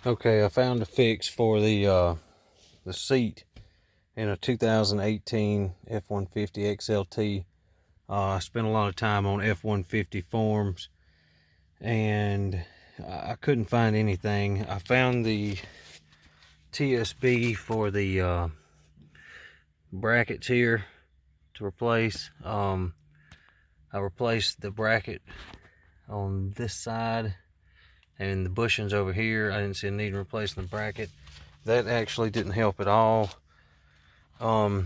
Okay, I found a fix for the seat in a 2018 F150 XLT. I spent a lot of time on F150 forums and I couldn't find anything. I found the TSB for the brackets here to replace. I replaced the bracket on this side and the bushings over here. I didn't see a need in replacing the bracket. That actually didn't help at all. I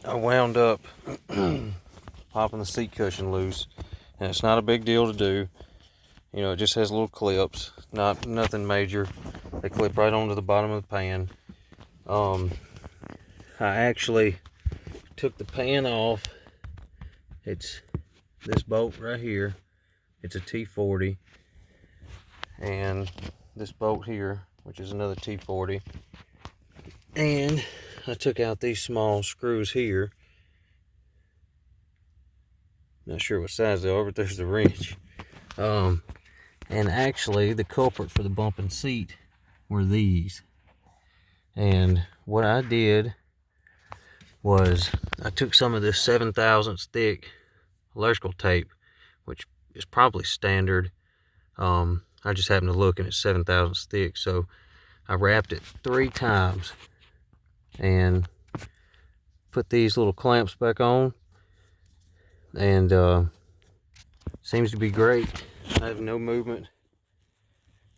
wound up popping the seat cushion loose, and it's not a big deal to do. You know, it just has little clips, nothing major. They clip right onto the bottom of the pan. I actually took the pan off. It's this bolt right here. It's a T40, and this bolt here, which is another T40. And I took out these small screws here. Not sure what size they are, but there's the wrench. And actually, the culprit for the bumping seat were these. And what I did was I took some of this 7/1000 thick electrical tape, which is probably standard. I just happened to look and it's 7/1000 thick, so I wrapped it 3 times and put these little clamps back on, and seems to be great. I have no movement,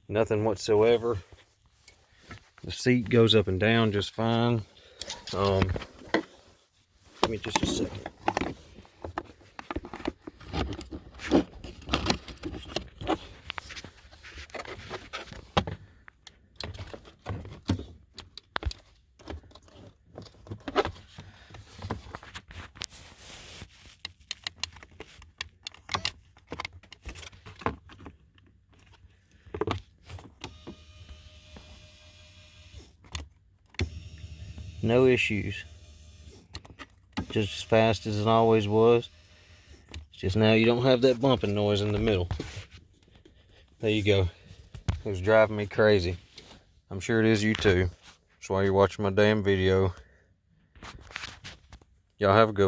nothing whatsoever. The seat goes up and down just fine. Give me just a second. No issues. Just as fast as it always was. It's just now you don't have that bumping noise in the middle. There you go. It was driving me crazy. I'm sure it is you too. That's why you're watching my damn video. Y'all have a good one.